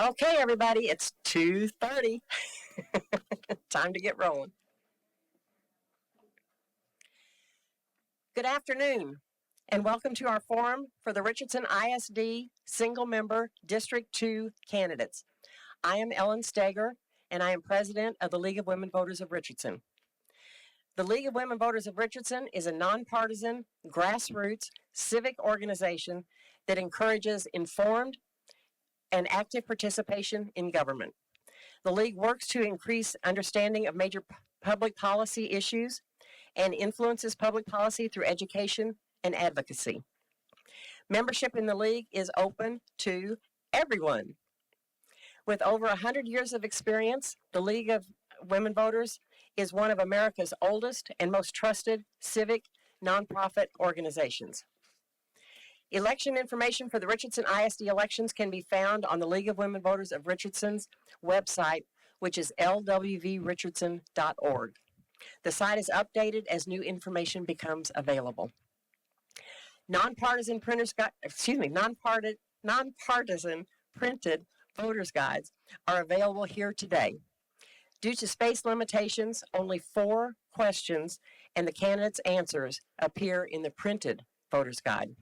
Okay, everybody, it's 2:30. Time to get rolling. Good afternoon, and welcome to our forum for the Richardson ISD Single Member District 2 candidates. I am Ellen Steger, and I am president of the League of Women Voters of Richardson. The League of Women Voters of Richardson is a nonpartisan, grassroots civic organization that encourages informed and active participation in government. The League works to increase understanding of major public policy issues and influences public policy through education and advocacy. Membership in the League is open to everyone. With over 100 years of experience, the League of Women Voters is one of America's oldest and most trusted civic nonprofit organizations. Election information for the Richardson ISD elections can be found on the League of Women Voters of Richardson's website, which is lwvrichardson.org. The site is updated as new information becomes available. Nonpartisan printed voters guides are available here today. Due to space limitations, only 4 questions and the candidates' answers appear in the printed voters guide.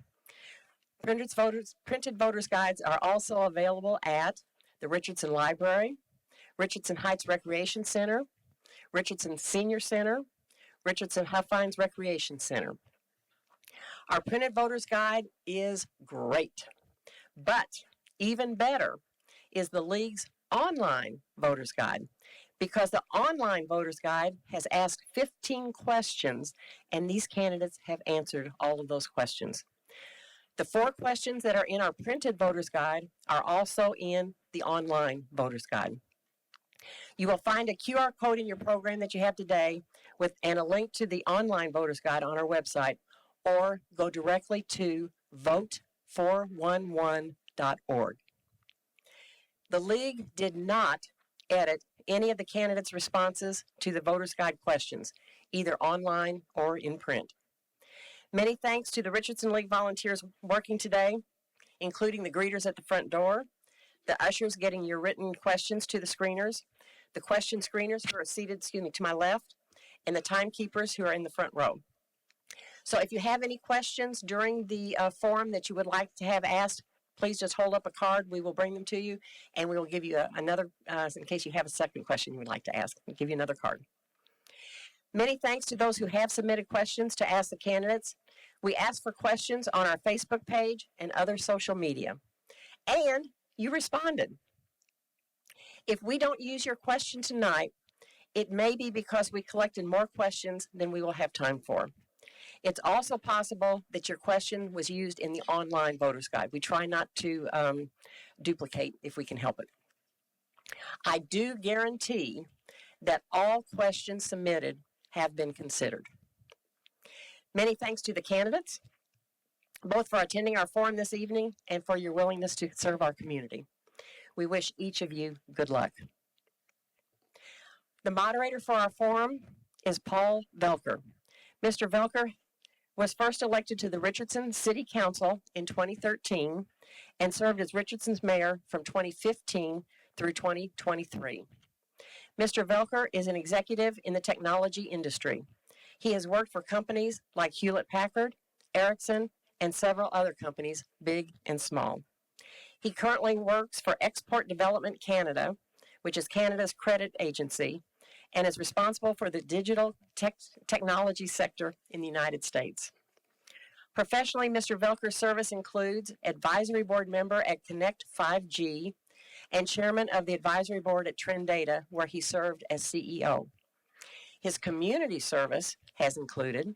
Printed voters guides are also available at the Richardson Library, Richardson Heights Recreation Center, Richardson Senior Center, Richardson Huffines Recreation Center. Our printed voters guide is great, but even better is the League's online voters guide, because the online voters guide has asked 15 questions and these candidates have answered all of those questions. The 4 questions that are in our printed voters guide are also in the online voters guide. You will find a QR code in your program that you have today and a link to the online voters guide on our website, or go directly to vote411.org. The League did not edit any of the candidates' responses to the voters guide questions, either online or in print. Many thanks to the Richardson League volunteers working today, including the greeters at the front door, the ushers getting your written questions to the screeners, the question screeners who are seated, to my left, and the timekeepers who are in the front row. So if you have any questions during the forum that you would like to have asked, please just hold up a card. We will bring them to you, and we will give you another, in case you have a second question you would like to ask. We'll give you another card. Many thanks to those who have submitted questions to ask the candidates. We ask for questions on our Facebook page and other social media. And you responded. If we don't use your question tonight, it may be because we collected more questions than we will have time for. It's also possible that your question was used in the online voters guide. We try not to duplicate if we can help it. I do guarantee that all questions submitted have been considered. Many thanks to the candidates, both for attending our forum this evening and for your willingness to serve our community. We wish each of you good luck. The moderator for our forum is Paul Velker. Mr. Velker was first elected to the Richardson City Council in 2013 and served as Richardson's mayor from 2015 through 2023. Mr. Velker is an executive in the technology industry. He has worked for companies like Hewlett-Packard, Ericsson, and several other companies, big and small. He currently works for Export Development Canada, which is Canada's credit agency, and is responsible for the digital technology sector in the United States. Professionally, Mr. Velker's service includes advisory board member at Connect 5G and chairman of the advisory board at Trend Data, where he served as CEO. His community service has included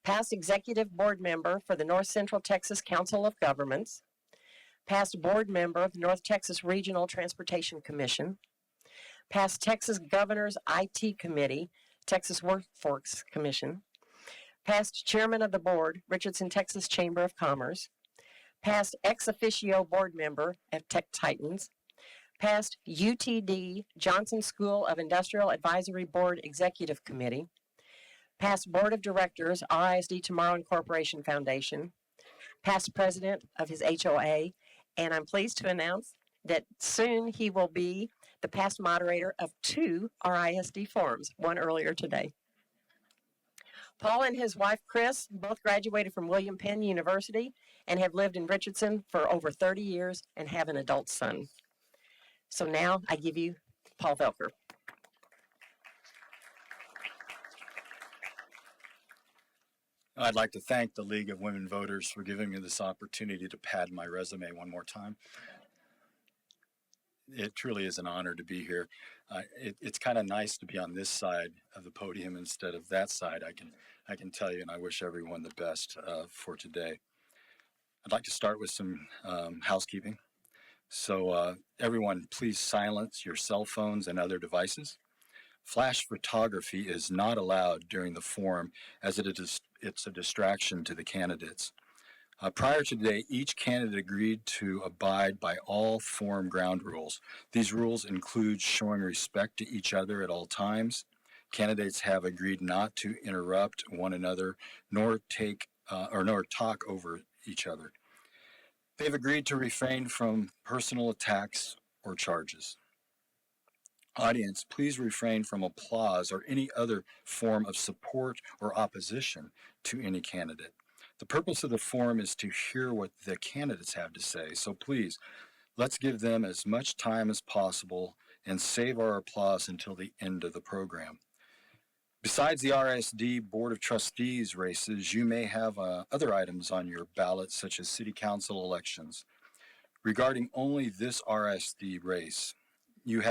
past executive board member for the North Central Texas Council of Governments, past board member of the North Texas Regional Transportation Commission, past Texas Governor's IT Committee, Texas Workforce Commission, past chairman of the board, Richardson, Texas Chamber of Commerce, past ex officio board member at Tech Titans, past UTD Johnson School of Industrial Advisory Board Executive Committee, past board of directors, RISD Tomorrow Incorporation Foundation, past president of his HOA, and I'm pleased to announce that soon he will be the past moderator of 2 RISD forums, one earlier today. Paul and his wife, Chris, both graduated from William Penn University and have lived in Richardson for over 30 years and have an adult son. So now I give you Paul Velker. I'd like to thank the League of Women Voters for giving me this opportunity to pad my resume one more time. It truly is an honor to be here. It's kind of nice to be on this side of the podium instead of that side. I can tell you, and I wish everyone the best for today. I'd like to start with some housekeeping. So everyone, please silence your cell phones and other devices. Flash photography is not allowed during the forum as it's a distraction to the candidates. Prior to today, each candidate agreed to abide by all forum ground rules. These rules include showing respect to each other at all times. Candidates have agreed not to interrupt one another, nor talk over each other. They've agreed to refrain from personal attacks or charges. Audience, please refrain from applause or any other form of support or opposition to any candidate. The purpose of the forum is to hear what the candidates have to say, so please, let's give them as much time as possible and save our applause until the end of the program. Besides the RSD Board of Trustees races, you may have other items on your ballot, such as City Council elections. Regarding only this RSD race, you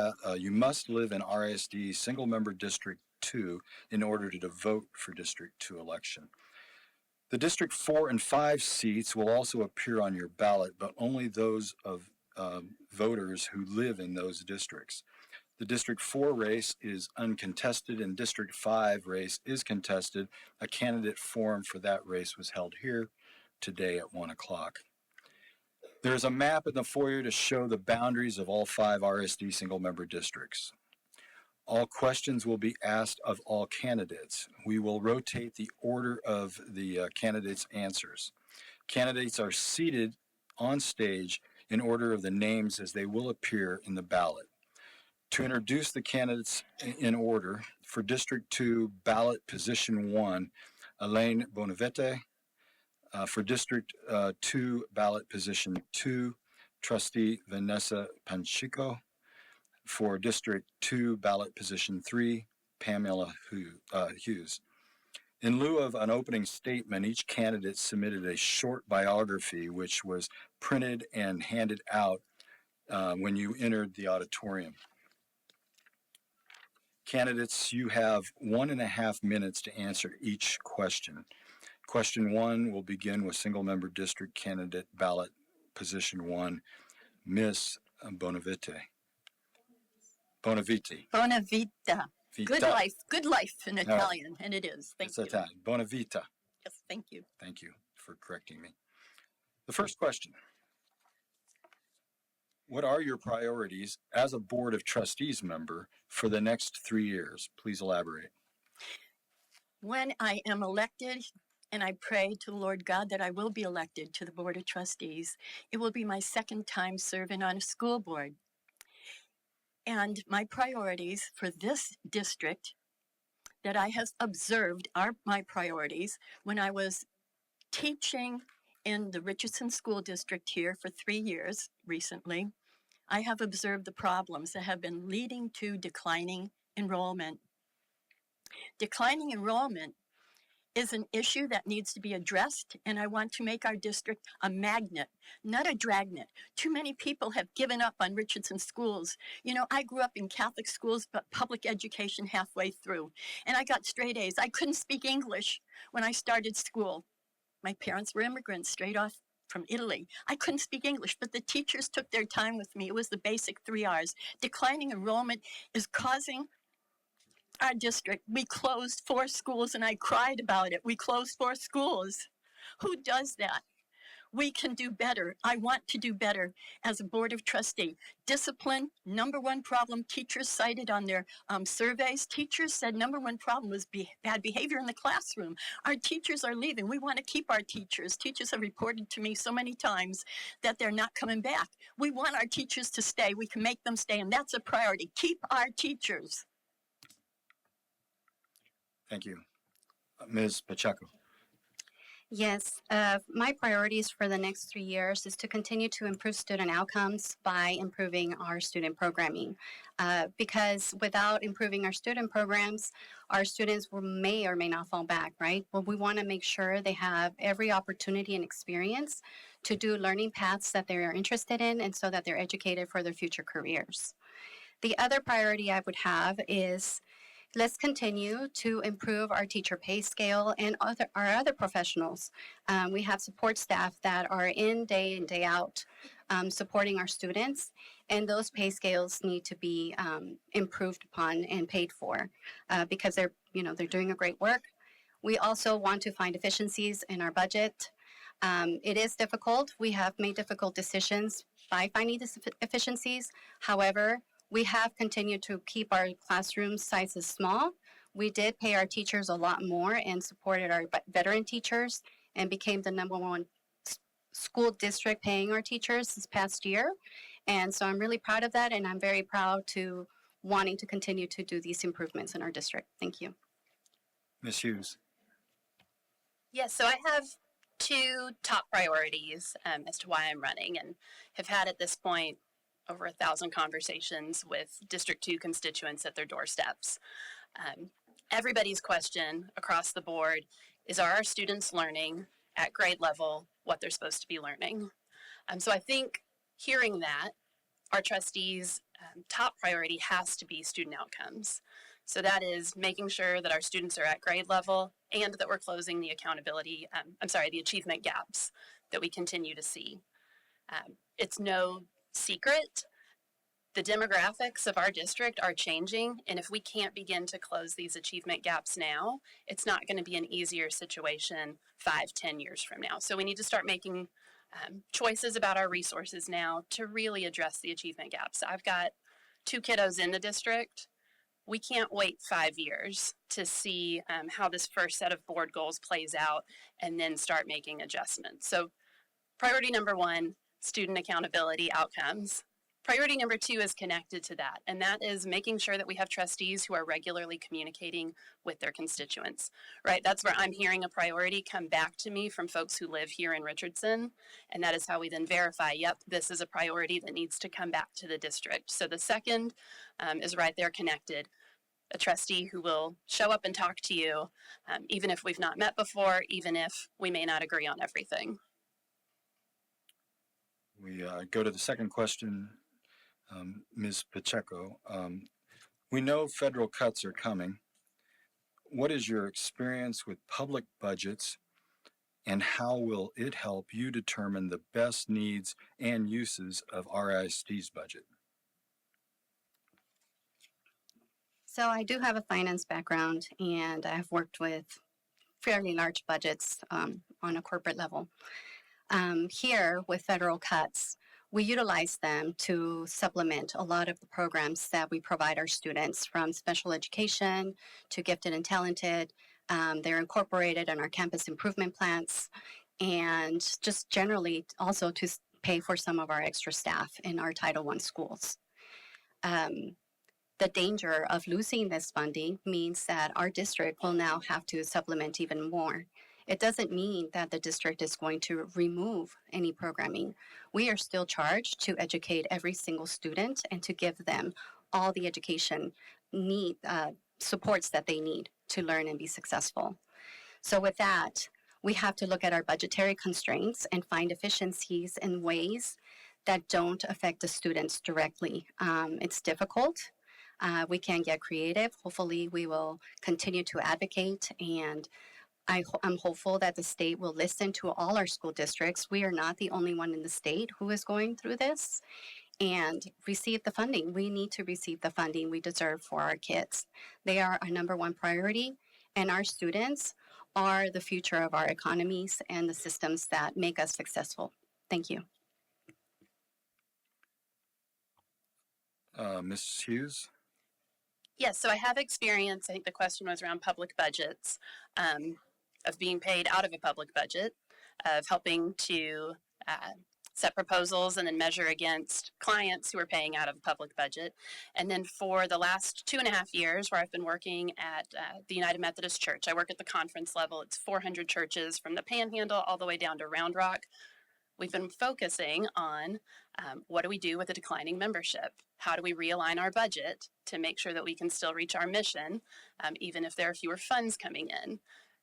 must live in RSD Single Member District 2 in order to vote for District 2 election. The District 4 and 5 seats will also appear on your ballot, but only those of voters who live in those districts. The District 4 race is uncontested and District 5 race is contested. A candidate forum for that race was held here today at 1 o'clock. There is a map in the foyer to show the boundaries of all 5 RSD single-member districts. All questions will be asked of all candidates. We will rotate the order of the candidates' answers. Candidates are seated on stage in order of the names as they will appear in the ballot. To introduce the candidates in order, for District 2, ballot position 1, Elaine Bonavete. For District 2, ballot position 2, Trustee Vanessa Panchico. For District 2, ballot position 3, Pamela Hughes. In lieu of an opening statement, each candidate submitted a short biography which was printed and handed out when you entered the auditorium. Candidates, you have 1.5 minutes to answer each question. Question 1 will begin with single-member district candidate ballot position 1, Miss Bonavite. Bonavita. Good life in Italian, and it is. Thank you. Italian. Bonavita. Yes, thank you. Thank you for correcting me. The first question. What are your priorities as a Board of Trustees member for the next 3 years? Please elaborate. When I am elected, and I pray to the Lord God that I will be elected to the Board of Trustees, it will be my second time serving on a school board. And my priorities for this district that I have observed are my priorities when I was teaching in the Richardson School District here for 3 years recently. I have observed the problems that have been leading to declining enrollment. Declining enrollment is an issue that needs to be addressed, and I want to make our district a magnet, not a dragnet. Too many people have given up on Richardson schools. You know, I grew up in Catholic schools, but public education halfway through, and I got straight A's. I couldn't speak English when I started school. My parents were immigrants straight off from Italy. I couldn't speak English, but the teachers took their time with me. It was the basic 3 R's. Declining enrollment is causing our district. We closed 4 schools, and I cried about it. We closed 4 schools. Who does that? We can do better. I want to do better as a board of trustee. Discipline, number one problem. Teachers cited on their surveys. Teachers said number one problem was bad behavior in the classroom. Our teachers are leaving. We want to keep our teachers. Teachers have reported to me so many times that they're not coming back. We want our teachers to stay. We can make them stay, and that's a priority. Keep our teachers. Thank you. Ms. Pacheco. Yes, my priorities for the next 3 years is to continue to improve student outcomes by improving our student programming. Because without improving our student programs, our students may or may not fall back, right? Well, we want to make sure they have every opportunity and experience to do learning paths that they are interested in, and so that they're educated for their future careers. The other priority I would have is, let's continue to improve our teacher pay scale and our other professionals. We have support staff that are in day out supporting our students, and those pay scales need to be improved upon and paid for because they're doing a great work. We also want to find efficiencies in our budget. It is difficult. We have made difficult decisions by finding these efficiencies. However, we have continued to keep our classroom sizes small. We did pay our teachers a lot more and supported our veteran teachers, and became the number one school district paying our teachers this past year. And so I'm really proud of that, and I'm very proud to wanting to continue to do these improvements in our district. Thank you. Ms. Hughes. Yes, so I have two top priorities as to why I'm running, and have had at this point over 1,000 conversations with District 2 constituents at their doorsteps. Everybody's question across the board is, are our students learning at grade level what they're supposed to be learning? So I think hearing that, our trustees' top priority has to be student outcomes. So that is making sure that our students are at grade level and that we're closing the the achievement gaps that we continue to see. It's no secret, the demographics of our district are changing, and if we can't begin to close these achievement gaps now, it's not going to be an easier situation 5-10 years from now. So we need to start making choices about our resources now to really address the achievement gaps. I've got 2 kiddos in the district. We can't wait 5 years to see how this first set of board goals plays out and then start making adjustments. So priority number 1, student accountability outcomes. Priority number 2 is connected to that, and that is making sure that we have trustees who are regularly communicating with their constituents, right? That's where I'm hearing a priority come back to me from folks who live here in Richardson, and that is how we then verify, yep, this is a priority that needs to come back to the district. So the second is right there connected. A trustee who will show up and talk to you, even if we've not met before, even if we may not agree on everything. We go to the second question, Ms. Pacheco. We know federal cuts are coming. What is your experience with public budgets, and how will it help you determine the best needs and uses of RISD's budget? So I do have a finance background, and I've worked with fairly large budgets on a corporate level. Here, with federal cuts, we utilize them to supplement a lot of the programs that we provide our students, from special education to gifted and talented. They're incorporated in our campus improvement plans, and just generally also to pay for some of our extra staff in our Title I schools. The danger of losing this funding means that our district will now have to supplement even more. It doesn't mean that the district is going to remove any programming. We are still charged to educate every single student and to give them all the education supports that they need to learn and be successful. So with that, we have to look at our budgetary constraints and find efficiencies in ways that don't affect the students directly. It's difficult. We can get creative. Hopefully, we will continue to advocate, and I'm hopeful that the state will listen to all our school districts. We are not the only one in the state who is going through this, and receive the funding. We need to receive the funding we deserve for our kids. They are our number one priority, and our students are the future of our economies and the systems that make us successful. Thank you. Ms. Hughes? Yes, so I have experience. I think the question was around public budgets, of being paid out of a public budget, of helping to set proposals and then measure against clients who are paying out of a public budget. And then for the last 2.5 years, where I've been working at the United Methodist Church, I work at the conference level. It's 400 churches from the Panhandle all the way down to Round Rock. We've been focusing on what do we do with a declining membership? How do we realign our budget to make sure that we can still reach our mission, even if there are fewer funds coming in?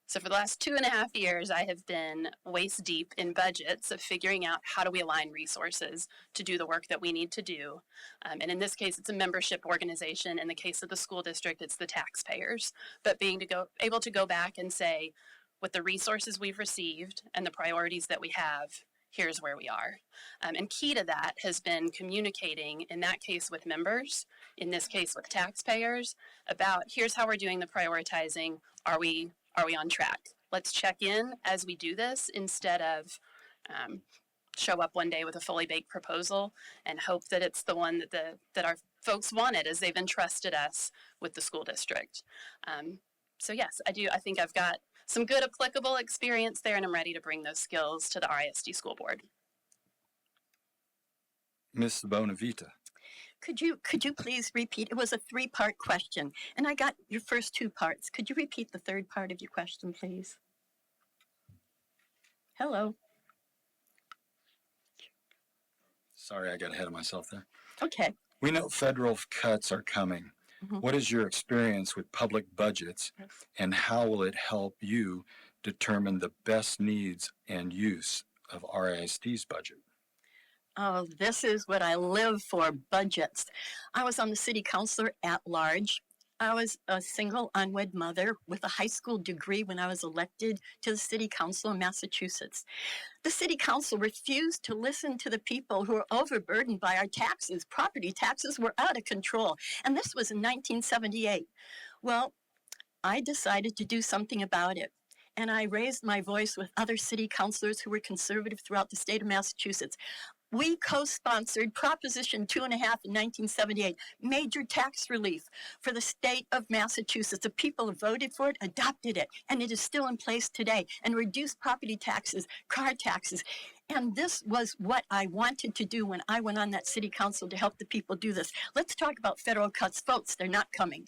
So for the last 2.5 years, I have been waist deep in budgets of figuring out how do we align resources to do the work that we need to do. And in this case, it's a membership organization. In the case of the school district, it's the taxpayers. But able to go back and say, with the resources we've received and the priorities that we have, here's where we are. And key to that has been communicating, in that case with members, in this case with taxpayers, about here's how we're doing the prioritizing. Are we on track? Let's check in as we do this instead of show up one day with a fully baked proposal and hope that it's the one that our folks wanted as they've entrusted us with the school district. So yes, I do. I think I've got some good applicable experience there, and I'm ready to bring those skills to the RISD school board. Ms. Bonavita? Could you please repeat? It was a 3-part question, and I got your first 2 parts. Could you repeat the 3rd part of your question, please? Hello. Sorry, I got ahead of myself there. Okay. We know federal cuts are coming. Mhm. What is your experience with public budgets, and how will it help you determine the best needs and use of RISD's budget? Oh, this is what I live for, budgets. I was on the city councilor at large. I was a single unwed mother with a high school degree when I was elected to the city council in Massachusetts. The city council refused to listen to the people who were overburdened by our taxes. Property taxes were out of control. And this was in 1978. Well, I decided to do something about it. And I raised my voice with other city councilors who were conservative throughout the state of Massachusetts. We co-sponsored Proposition 2.5 in 1978, major tax relief for the state of Massachusetts. The people who voted for it adopted it, and it is still in place today, and reduced property taxes, car taxes. And this was what I wanted to do when I went on that city council to help the people do this. Let's talk about federal cuts, folks. They're not coming.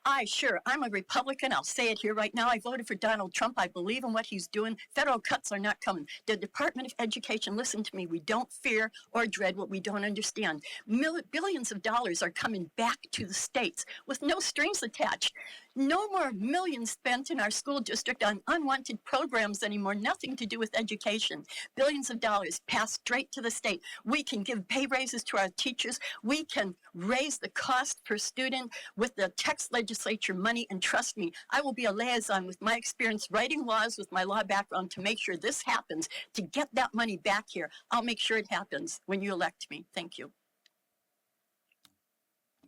I'm a Republican. I'll say it here right now. I voted for Donald Trump. I believe in what he's doing. Federal cuts are not coming. The Department of Education, listen to me. We don't fear or dread what we don't understand. Billions of dollars are coming back to the states with no strings attached. No more millions spent in our school district on unwanted programs anymore. Nothing to do with education. Billions of dollars passed straight to the state. We can give pay raises to our teachers. We can raise the cost per student with the text legislature money. And trust me, I will be a liaison with my experience writing laws with my law background to make sure this happens, to get that money back here. I'll make sure it happens when you elect me. Thank you.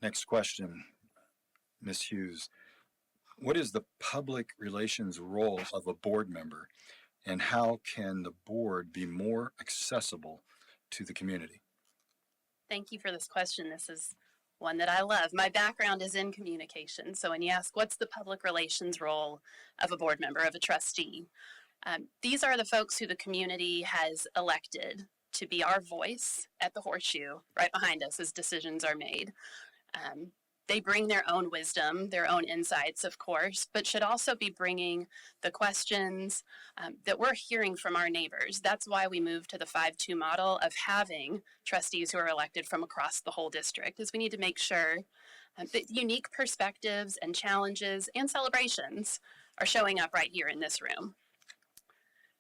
Next question, Ms. Hughes. What is the public relations role of a board member, and how can the board be more accessible to the community? Thank you for this question. This is one that I love. My background is in communication. So when you ask what's the public relations role of a board member, of a trustee, these are the folks who the community has elected to be our voice at the horseshoe right behind us as decisions are made. They bring their own wisdom, their own insights, of course, but should also be bringing the questions that we're hearing from our neighbors. That's why we moved to the 5-2 model of having trustees who are elected from across the whole district, is we need to make sure that unique perspectives and challenges and celebrations are showing up right here in this room.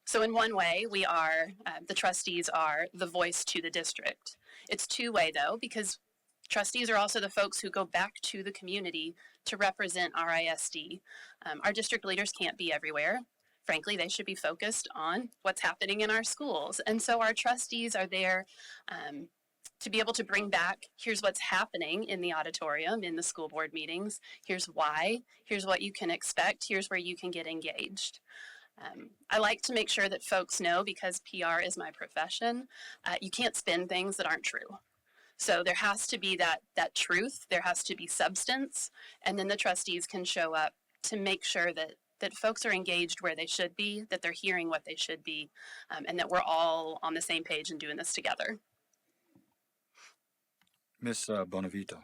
So in one way, we are, the trustees are the voice to the district. It's two-way though, because trustees are also the folks who go back to the community to represent RISD. Our district leaders can't be everywhere. Frankly, they should be focused on what's happening in our schools. And so our trustees are there to be able to bring back, here's what's happening in the auditorium, in the school board meetings, here's why, here's what you can expect, here's where you can get engaged. I like to make sure that folks know, because PR is my profession, you can't spin things that aren't true. So there has to be that truth, there has to be substance, and then the trustees can show up to make sure that folks are engaged where they should be, that they're hearing what they should be, and that we're all on the same page and doing this together. Ms. Bonavito.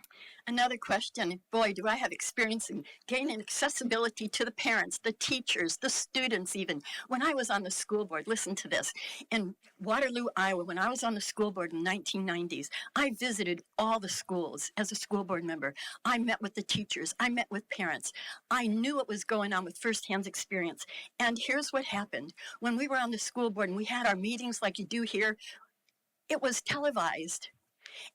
Another question. Boy, do I have experience in gaining accessibility to the parents, the teachers, the students even. When I was on the school board, listen to this. In Waterloo, Iowa, when I was on the school board in the 1990s, I visited all the schools as a school board member. I met with the teachers. I met with parents. I knew what was going on with firsthand experience. And here's what happened. When we were on the school board and we had our meetings like you do here, it was televised.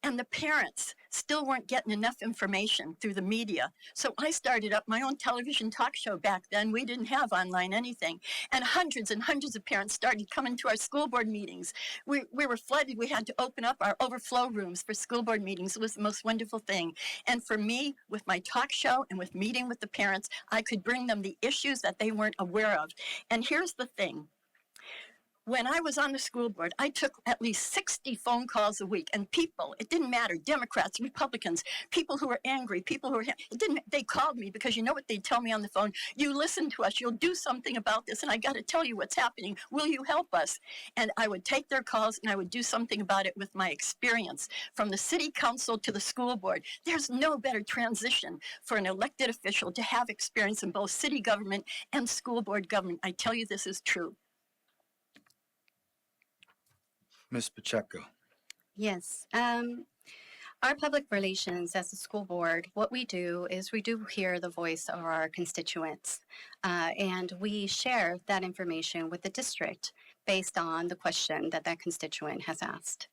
And the parents still weren't getting enough information through the media. So I started up my own television talk show back then. We didn't have online anything. And hundreds of parents started coming to our school board meetings. We were flooded. We had to open up our overflow rooms for school board meetings. It was the most wonderful thing. And for me, with my talk show and with meeting with the parents, I could bring them the issues that they weren't aware of. And here's the thing. When I was on the school board, I took at least 60 phone calls a week, and people, it didn't matter, Democrats, Republicans, people who were angry, people who were, they called me because you know what they'd tell me on the phone? You listen to us, you'll do something about this, and I got to tell you what's happening. Will you help us? And I would take their calls and I would do something about it with my experience from the city council to the school board. There's no better transition for an elected official to have experience in both city government and school board government. I tell you, this is true. Ms. Pacheco. Yes. Our public relations as a school board, what we do is we do hear the voice of our constituents, and we share that information with the district based on the question that that constituent has asked.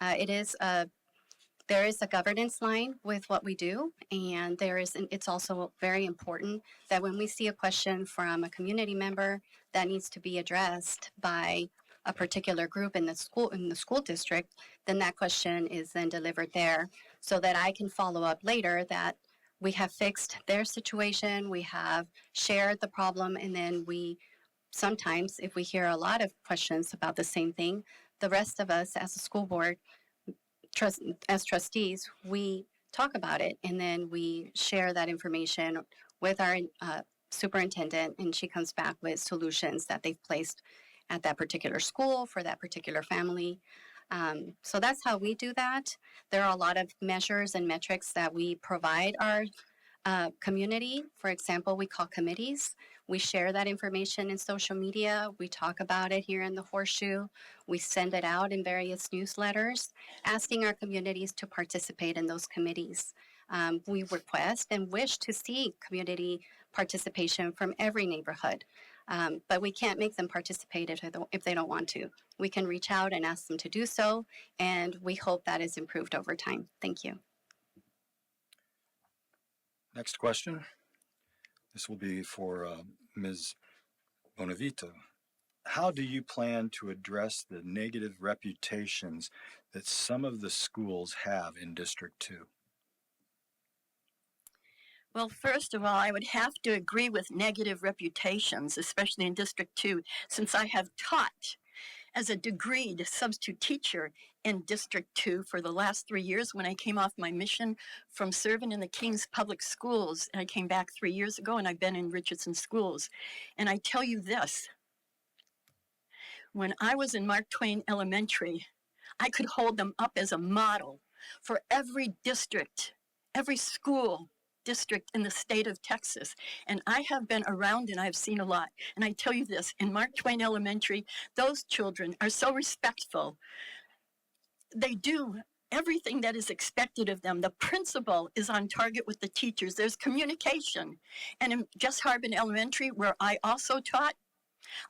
There is a governance line with what we do, and it's also very important that when we see a question from a community member that needs to be addressed by a particular group in the school district, then that question is then delivered there so that I can follow up later that we have fixed their situation, we have shared the problem, and then we sometimes, if we hear a lot of questions about the same thing, the rest of us as a school board, as trustees, we talk about it, and then we share that information with our superintendent, and she comes back with solutions that they've placed at that particular school for that particular family. So that's how we do that. There are a lot of measures and metrics that we provide our community. For example, we call committees. We share that information in social media. We talk about it here in the Horseshoe. We send it out in various newsletters, asking our communities to participate in those committees. We request and wish to see community participation from every neighborhood. But we can't make them participate if they don't want to. We can reach out and ask them to do so, and we hope that is improved over time. Thank you. Next question. This will be for Ms. Bonavito. How do you plan to address the negative reputations that some of the schools have in District 2? Well, first of all, I would have to agree with negative reputations, especially in District 2, since I have taught as a degreed substitute teacher in District 2 for the last 3 years when I came off my mission from serving in the King's Public Schools. And I came back 3 years ago, and I've been in Richardson schools. And I tell you this, when I was in Mark Twain Elementary, I could hold them up as a model for every district, every school district in the state of Texas. And I have been around and I've seen a lot. And I tell you this, in Mark Twain Elementary, those children are so respectful. They do everything that is expected of them. The principal is on target with the teachers. There's communication. And in Just Harbin Elementary, where I also taught,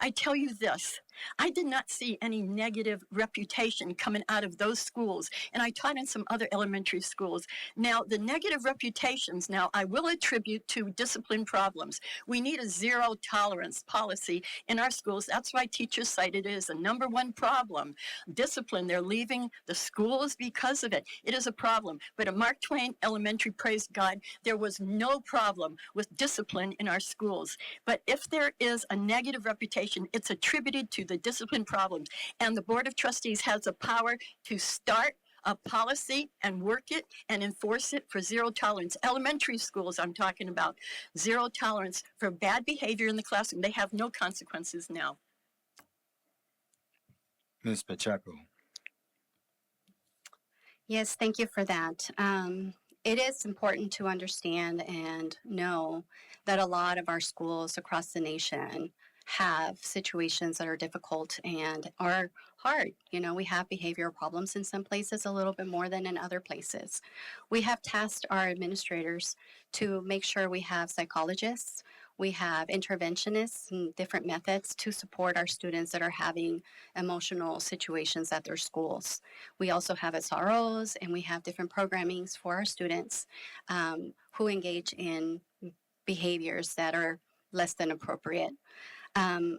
I tell you this, I did not see any negative reputation coming out of those schools. And I taught in some other elementary schools. Now, the negative reputations, now I will attribute to discipline problems. We need a zero tolerance policy in our schools. That's why teachers cite it as the number one problem. Discipline, they're leaving the schools because of it. It is a problem. But at Mark Twain Elementary, praise God, there was no problem with discipline in our schools. But if there is a negative reputation, it's attributed to the discipline problems. And the Board of Trustees has the power to start a policy and work it and enforce it for zero tolerance. Elementary schools, I'm talking about zero tolerance for bad behavior in the classroom. They have no consequences now. Ms. Pacheco. Yes, thank you for that. It is important to understand and know that a lot of our schools across the nation have situations that are difficult and are hard. You know, we have behavioral problems in some places a little bit more than in other places. We have tasked our administrators to make sure we have psychologists, we have interventionists and different methods to support our students that are having emotional situations at their schools. We also have SROs and we have different programmings for our students who engage in behaviors that are less than appropriate.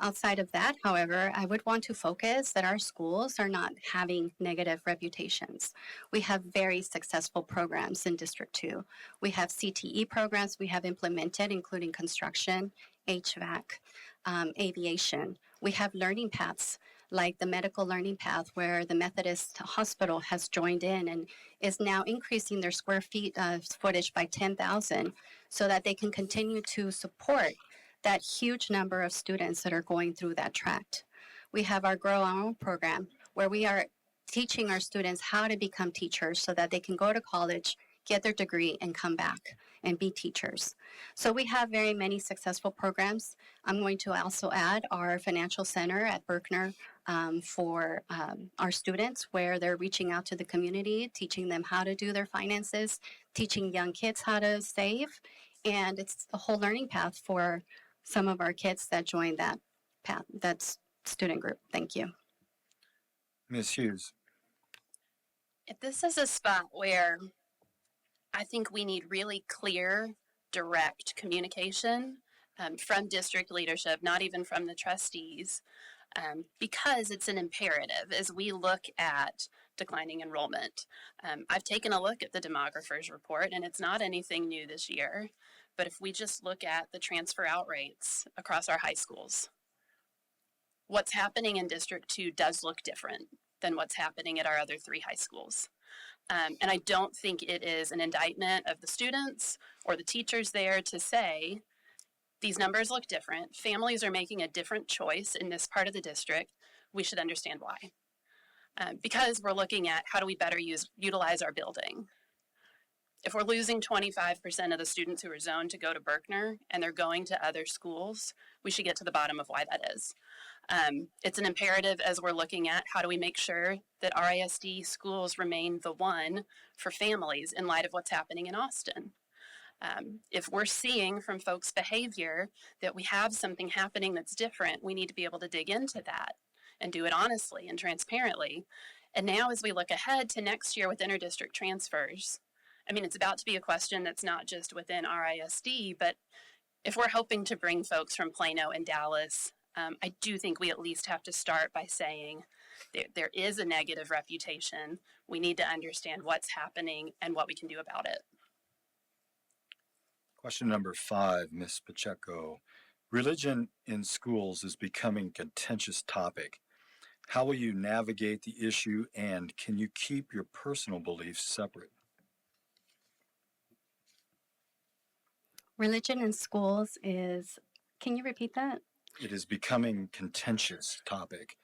Outside of that, however, I would want to focus that our schools are not having negative reputations. We have very successful programs in District 2. We have CTE programs we have implemented, including construction, HVAC, aviation. We have learning paths like the medical learning path where the Methodist Hospital has joined in and is now increasing their square feet footage by 10,000 so that they can continue to support that huge number of students that are going through that tract. We have our Grow Our Own program where we are teaching our students how to become teachers so that they can go to college, get their degree, and come back and be teachers. So we have very many successful programs. I'm going to also add our financial center at Berkner for our students where they're reaching out to the community, teaching them how to do their finances, teaching young kids how to save. And it's a whole learning path for some of our kids that join that path, that student group. Thank you. Ms. Hughes. If this is a spot where I think we need really clear, direct communication from district leadership, not even from the trustees, because it's an imperative as we look at declining enrollment. I've taken a look at the demographers report, and it's not anything new this year. But if we just look at the transfer out rates across our high schools, what's happening in District 2 does look different than what's happening at our other 3 high schools. And I don't think it is an indictment of the students or the teachers there to say, these numbers look different. Families are making a different choice in this part of the district. We should understand why. Because we're looking at how do we better utilize our building. If we're losing 25% of the students who are zoned to go to Berkner and they're going to other schools, we should get to the bottom of why that is. It's an imperative as we're looking at how do we make sure that RISD schools remain the one for families in light of what's happening in Austin. If we're seeing from folks' behavior that we have something happening that's different, we need to be able to dig into that and do it honestly and transparently. And now as we look ahead to next year with interdistrict transfers, I mean, it's about to be a question that's not just within RISD, but if we're hoping to bring folks from Plano and Dallas, I do think we at least have to start by saying there is a negative reputation. We need to understand what's happening and what we can do about it. Question number 5, Ms. Pacheco. Religion in schools is becoming a contentious topic. How will you navigate the issue, and can you keep your personal beliefs separate? Religion in schools is, can you repeat that? It is becoming a contentious topic.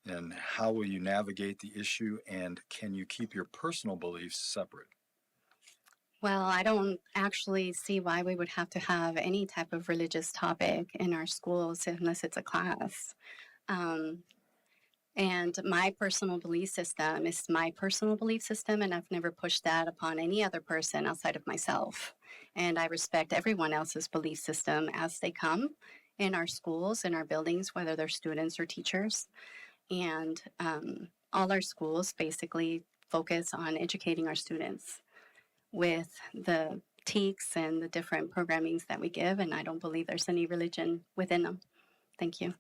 And how will you navigate the issue, and can you keep your personal beliefs separate? Well, I don't actually see why we would have to have any type of religious topic in our schools unless it's a class. And my personal belief system is my personal belief system, and I've never pushed that upon any other person outside of myself. And I respect everyone else's belief system as they come, in our schools, in our buildings, whether they're students or teachers. And all our schools basically focus on educating our students with the TEKS and the different programmings that we give. And I don't believe there's any religion within them. Thank you.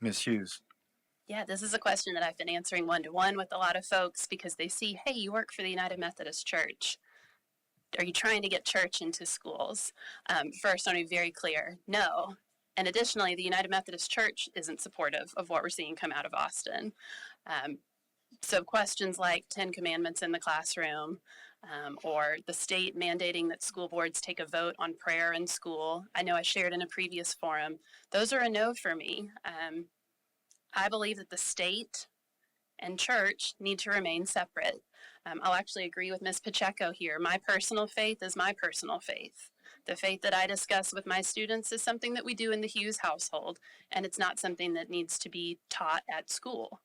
Ms. Hughes. Yeah, this is a question that I've been answering one-to-one with a lot of folks because they see, hey, you work for the United Methodist Church. Are you trying to get church into schools? First, I want to be very clear, no. And additionally, the United Methodist Church isn't supportive of what we're seeing come out of Austin. So questions like 10 commandments in the classroom, or the state mandating that school boards take a vote on prayer in school. I know I shared in a previous forum. Those are a no for me. I believe that the state and church need to remain separate. I'll actually agree with Ms. Pacheco here. My personal faith is my personal faith. The faith that I discuss with my students is something that we do in the Hughes household, and it's not something that needs to be taught at school.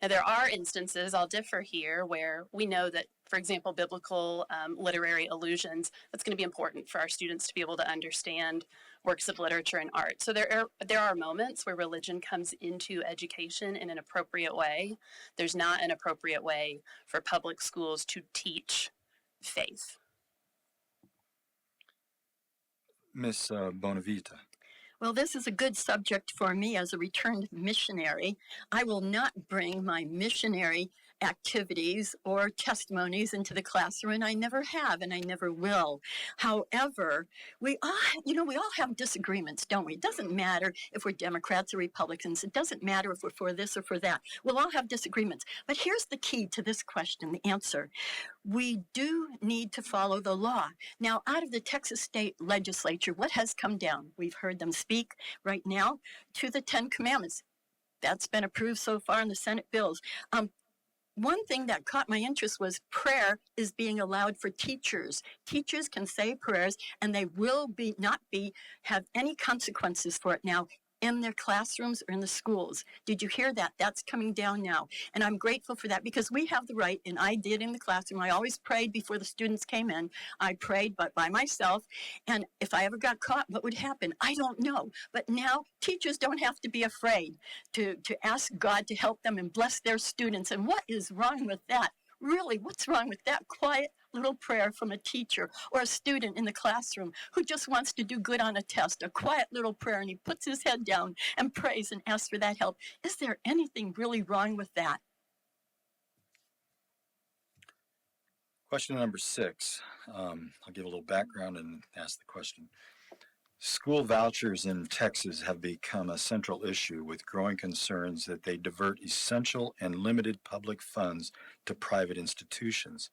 Now, there are instances, I'll differ here, where we know that, for example, biblical literary allusions, that's going to be important for our students to be able to understand works of literature and art. So there are moments where religion comes into education in an appropriate way. There's not an appropriate way for public schools to teach faith. Ms. Bonavita. Well, this is a good subject for me as a returned missionary. I will not bring my missionary activities or testimonies into the classroom, and I never have, and I never will. However, we all have disagreements, don't we? It doesn't matter if we're Democrats or Republicans. It doesn't matter if we're for this or for that. We'll all have disagreements. But here's the key to this question, the answer. We do need to follow the law. Now, out of the Texas State Legislature, what has come down? We've heard them speak right now to the 10 Commandments. That's been approved so far in the Senate bills. One thing that caught my interest was prayer is being allowed for teachers. Teachers can say prayers and they will have any consequences for it now in their classrooms or in the schools. Did you hear that? That's coming down now. And I'm grateful for that because we have the right, and I did in the classroom. I always prayed before the students came in. I prayed, but by myself. And if I ever got caught, what would happen? I don't know. But now teachers don't have to be afraid to ask God to help them and bless their students. And what is wrong with that? Really, what's wrong with that quiet little prayer from a teacher or a student in the classroom who just wants to do good on a test, a quiet little prayer, and he puts his head down and prays and asks for that help? Is there anything really wrong with that? Question number 6. I'll give a little background and ask the question. School vouchers in Texas have become a central issue with growing concerns that they divert essential and limited public funds to private institutions.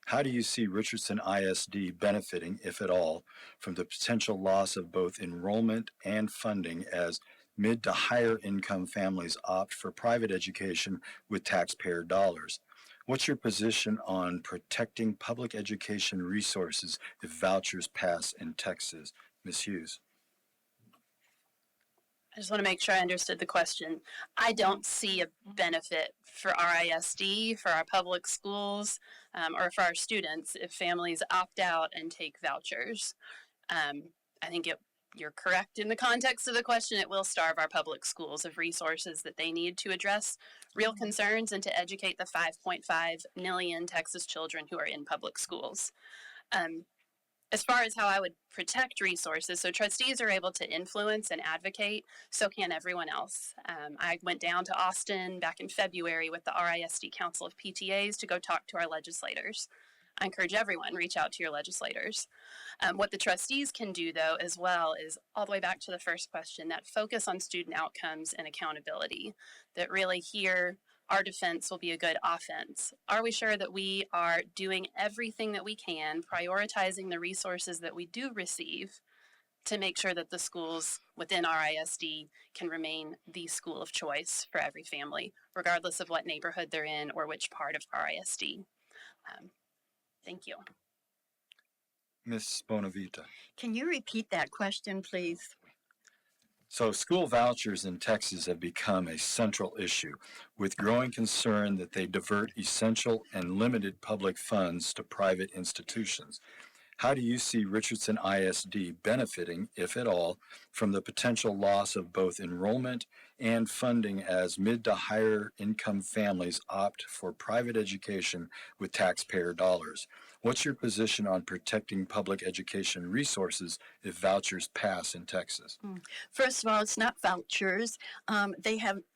How do you see Richardson ISD benefiting, if at all, from the potential loss of both enrollment and funding as mid to higher income families opt for private education with taxpayer dollars? What's your position on protecting public education resources if vouchers pass in Texas? Ms. Hughes. I just want to make sure I understood the question. I don't see a benefit for RISD, for our public schools, or for our students if families opt out and take vouchers. I think you're correct in the context of the question. It will starve our public schools of resources that they need to address real concerns and to educate the 5.5 million Texas children who are in public schools. As far as how I would protect resources, so trustees are able to influence and advocate, so can everyone else. I went down to Austin back in February with the RISD Council of PTAs to go talk to our legislators. I encourage everyone, reach out to your legislators. What the trustees can do, though, as well, is all the way back to the first question, that focus on student outcomes and accountability, that really here our defense will be a good offense. Are we sure that we are doing everything that we can, prioritizing the resources that we do receive to make sure that the schools within RISD can remain the school of choice for every family, regardless of what neighborhood they're in or which part of RISD? Thank you. Ms. Bonavita. Can you repeat that question, please? So school vouchers in Texas have become a central issue, with growing concern that they divert essential and limited public funds to private institutions. How do you see Richardson ISD benefiting, if at all, from the potential loss of both enrollment and funding as mid to higher income families opt for private education with taxpayer dollars? What's your position on protecting public education resources if vouchers pass in Texas? First of all, it's not vouchers.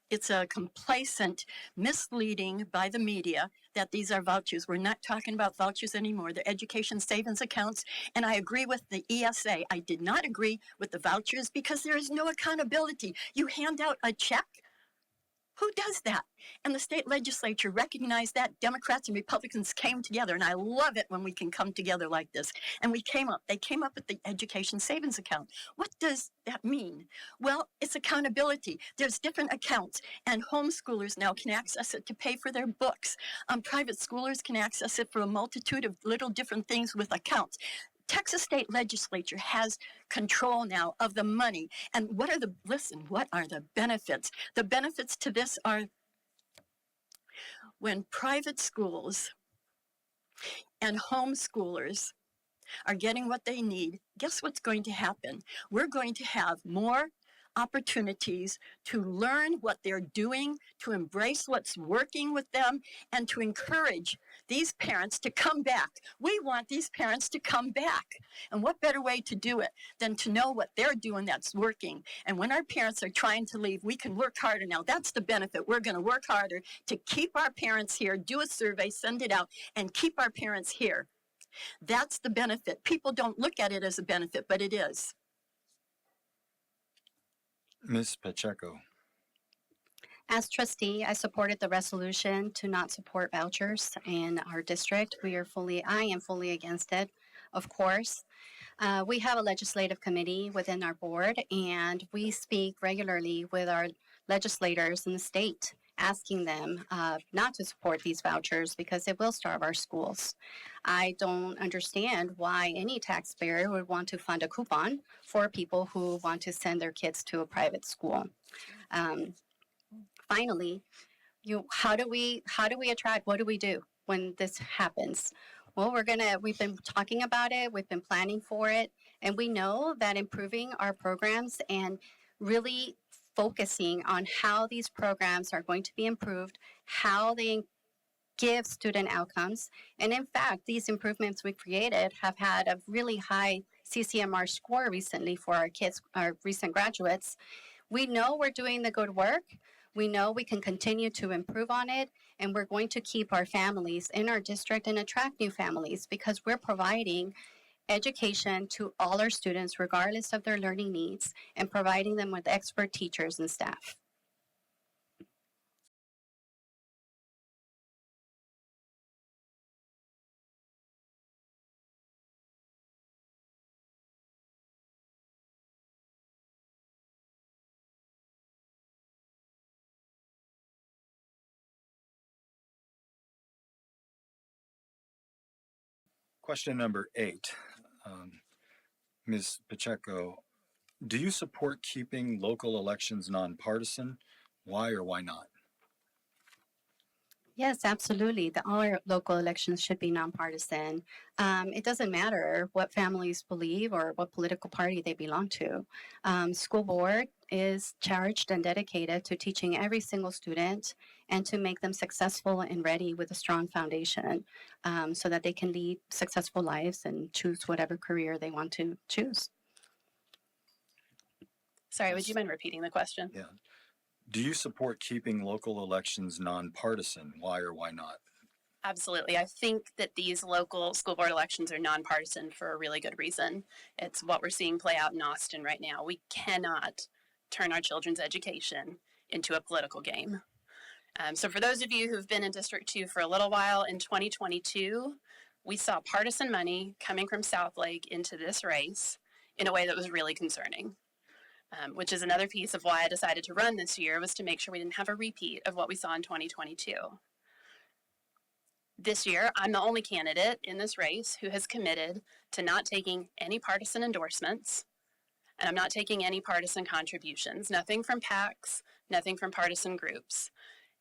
It's a complacent misleading by the media that these are vouchers. We're not talking about vouchers anymore. They're education savings accounts. And I agree with the ESA. I did not agree with the vouchers because there is no accountability. You hand out a check. Who does that? And the state legislature recognized that. Democrats and Republicans came together, and I love it when we can come together like this. And they came up with the education savings account. What does that mean? Well, it's accountability. There's different accounts, and homeschoolers now can access it to pay for their books. Private schoolers can access it for a multitude of little different things with accounts. Texas state legislature has control now of the money. And what are the benefits? The benefits to this are when private schools and homeschoolers are getting what they need, guess what's going to happen? We're going to have more opportunities to learn what they're doing, to embrace what's working with them, and to encourage these parents to come back. We want these parents to come back. And what better way to do it than to know what they're doing that's working? And when our parents are trying to leave, we can work harder now. That's the benefit. We're going to work harder to keep our parents here, do a survey, send it out, and keep our parents here. That's the benefit. People don't look at it as a benefit, but it is. Ms. Pacheco. As trustee, I supported the resolution to not support vouchers in our district. I am fully against it, of course. We have a legislative committee within our board, and we speak regularly with our legislators in the state, asking them not to support these vouchers because it will starve our schools. I don't understand why any taxpayer would want to fund a coupon for people who want to send their kids to a private school. Finally, how do we attract? What do we do when this happens? Well, we've been talking about it, we've been planning for it, and we know that improving our programs and really focusing on how these programs are going to be improved, how they give student outcomes. And in fact, these improvements we created have had a really high CCMR score recently for our kids, our recent graduates. We know we're doing the good work. We know we can continue to improve on it, and we're going to keep our families in our district and attract new families because we're providing education to all our students, regardless of their learning needs, and providing them with expert teachers and staff. Question number 8. Ms. Pacheco, do you support keeping local elections nonpartisan? Why or why not? Yes, absolutely. All our local elections should be nonpartisan. It doesn't matter what families believe or what political party they belong to. School board is charged and dedicated to teaching every single student and to make them successful and ready with a strong foundation so that they can lead successful lives and choose whatever career they want to choose. Sorry, would you mind repeating the question? Yeah. Do you support keeping local elections nonpartisan? Why or why not? Absolutely. I think that these local school board elections are nonpartisan for a really good reason. It's what we're seeing play out in Austin right now. We cannot turn our children's education into a political game. So for those of you who've been in District 2 for a little while, in 2022, we saw partisan money coming from Southlake into this race in a way that was really concerning. Which is another piece of why I decided to run this year, was to make sure we didn't have a repeat of what we saw in 2022. This year, I'm the only candidate in this race who has committed to not taking any partisan endorsements, and I'm not taking any partisan contributions, nothing from PACs, nothing from partisan groups.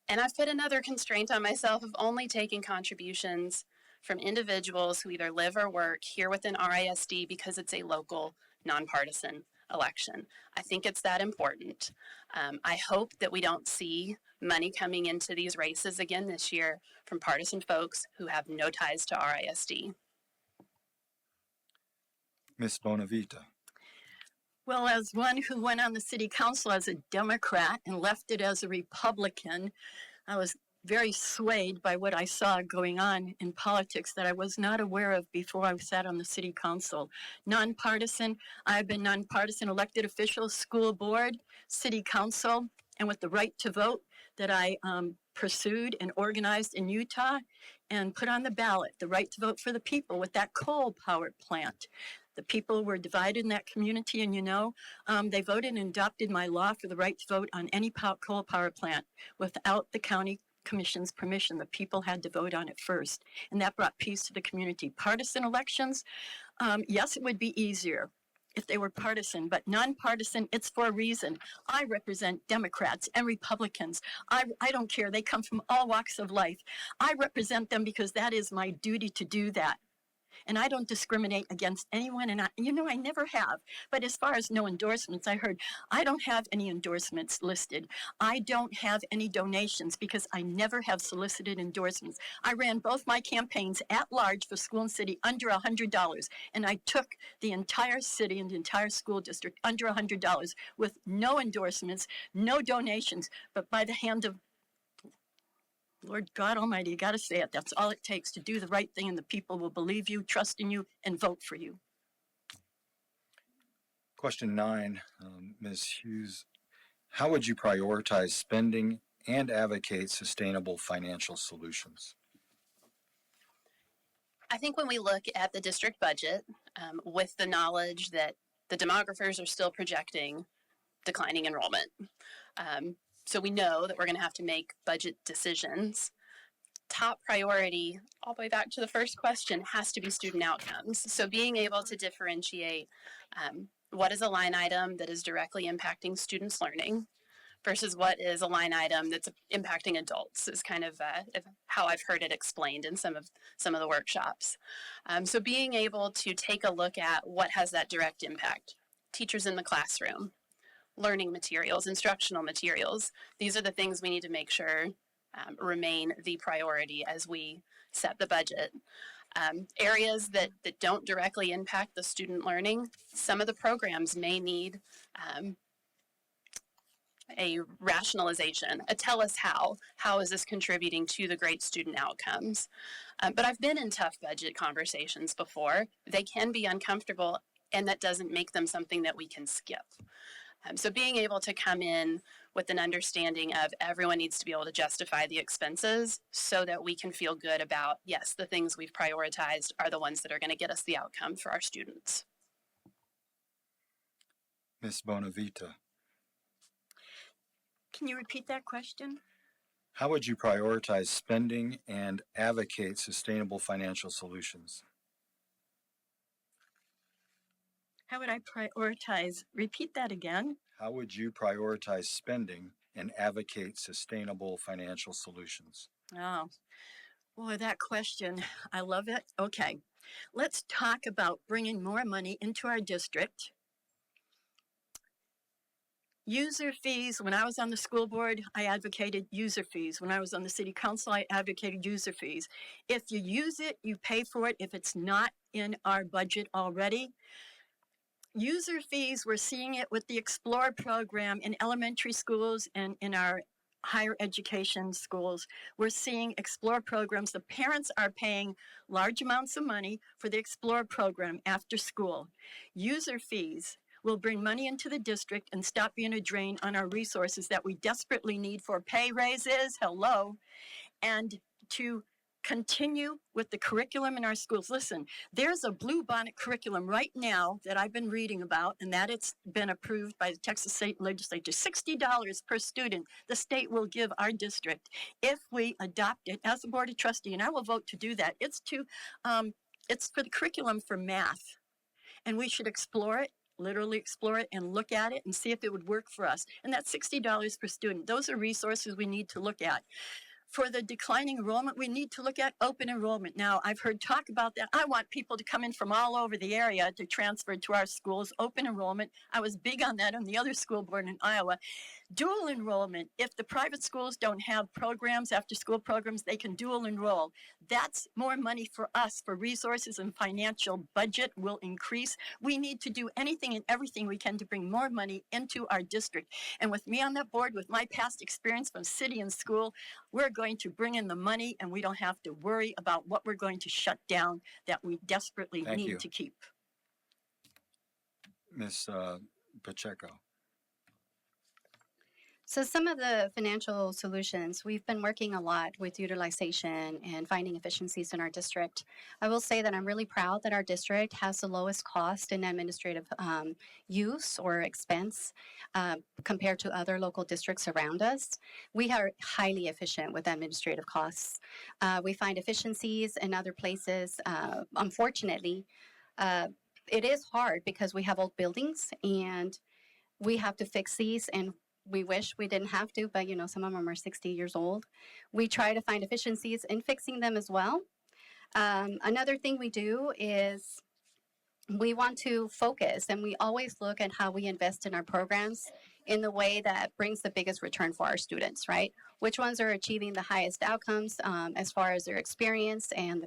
And I've put another constraint on myself of only taking contributions from individuals who either live or work here within RISD because it's a local, nonpartisan election. I think it's that important. I hope that we don't see money coming into these races again this year from partisan folks who have no ties to RISD. Ms. Bonavita. Well, as one who went on the city council as a Democrat and left it as a Republican, I was very swayed by what I saw going on in politics that I was not aware of before I sat on the city council. Nonpartisan, I've been nonpartisan elected official, school board, city council, and with the right to vote that I pursued and organized in Utah and put on the ballot, the right to vote for the people with that coal-powered plant. The people were divided in that community, and they voted and adopted my law for the right to vote on any coal power plant without the county commission's permission. The people had to vote on it first, and that brought peace to the community. Partisan elections, yes, it would be easier if they were partisan, but nonpartisan, it's for a reason. I represent Democrats and Republicans. I don't care. They come from all walks of life. I represent them because that is my duty to do that. And I don't discriminate against anyone, and I never have. But as far as no endorsements, I heard I don't have any endorsements listed. I don't have any donations because I never have solicited endorsements. I ran both my campaigns at large for school and city under $100, and I took the entire city and the entire school district under $100 with no endorsements, no donations, but by the hand of Lord God Almighty, you got to say it. That's all it takes to do the right thing, and the people will believe you, trust in you, and vote for you. Question 9, Ms. Hughes. How would you prioritize spending and advocate sustainable financial solutions? I think when we look at the district budget, with the knowledge that the demographers are still projecting declining enrollment, so we know that we're going to have to make budget decisions. Top priority, all the way back to the first question, has to be student outcomes. So being able to differentiate what is a line item that is directly impacting students' learning versus what is a line item that's impacting adults is kind of how I've heard it explained in some of the workshops. So being able to take a look at what has that direct impact. Teachers in the classroom, learning materials, instructional materials. These are the things we need to make sure remain the priority as we set the budget. Areas that don't directly impact the student learning, some of the programs may need a rationalization, a tell us how is this contributing to the great student outcomes. But I've been in tough budget conversations before. They can be uncomfortable, and that doesn't make them something that we can skip. So being able to come in with an understanding of everyone needs to be able to justify the expenses so that we can feel good about, yes, the things we've prioritized are the ones that are going to get us the outcome for our students. Ms. Bonavita. Can you repeat that question? How would you prioritize spending and advocate sustainable financial solutions? How would I prioritize? Repeat that again. How would you prioritize spending and advocate sustainable financial solutions? Oh, boy, that question, I love it. Okay, let's talk about bringing more money into our district. User fees. When I was on the school board, I advocated user fees. When I was on the city council, I advocated user fees. If you use it, you pay for it. If it's not in our budget already, user fees, we're seeing it with the Explore program in elementary schools and in our higher education schools. We're seeing Explore programs. The parents are paying large amounts of money for the Explore program after school. User fees will bring money into the district and stop being a drain on our resources that we desperately need for pay raises, and to continue with the curriculum in our schools. Listen, there's a blue bonnet curriculum right now that I've been reading about, and that it's been approved by the Texas State Legislature. $60 per student the state will give our district if we adopt it as a board of trustee, and I will vote to do that. It's for the curriculum for math, and we should explore it. Literally explore it and look at it and see if it would work for us. And that's $60 per student. Those are resources we need to look at. For the declining enrollment, we need to look at open enrollment. Now, I've heard talk about that. I want people to come in from all over the area to transfer to our schools. Open enrollment, I was big on that on the other school board in Iowa. Dual enrollment, if the private schools don't have programs, after school programs, they can dual enroll. That's more money for us, for resources, and financial budget will increase. We need to do anything and everything we can to bring more money into our district. And with me on that board, with my past experience from city and school, we're going to bring in the money and we don't have to worry about what we're going to shut down that we desperately Thank need you. to keep. Ms. Pacheco. So some of the financial solutions, we've been working a lot with utilization and finding efficiencies in our district. I will say that I'm really proud that our district has the lowest cost in administrative use or expense compared to other local districts around us. We are highly efficient with administrative costs. We find efficiencies in other places. Unfortunately, it is hard because we have old buildings and we have to fix these, and we wish we didn't have to, but some of them are 60 years old. We try to find efficiencies in fixing them as well. Another thing we do is we want to focus, and we always look at how we invest in our programs in the way that brings the biggest return for our students, right? Which ones are achieving the highest outcomes as far as their experience and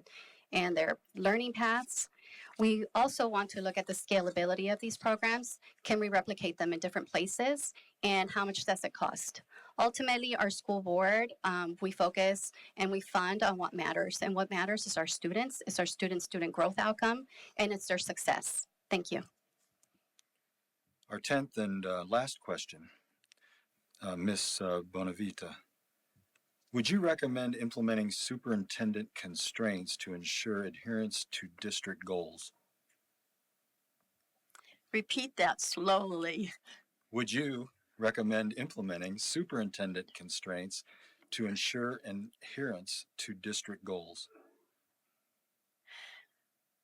their learning paths. We also want to look at the scalability of these programs. Can we replicate them in different places? And how much does it cost? Ultimately, our school board, we focus and we fund on what matters. And what matters is our students, it's our student growth outcome, and it's their success. Thank you. Our 10th and last question, Ms. Bonavita. Would you recommend implementing superintendent constraints to ensure adherence to district goals? Repeat that slowly. Would you recommend implementing superintendent constraints to ensure adherence to district goals?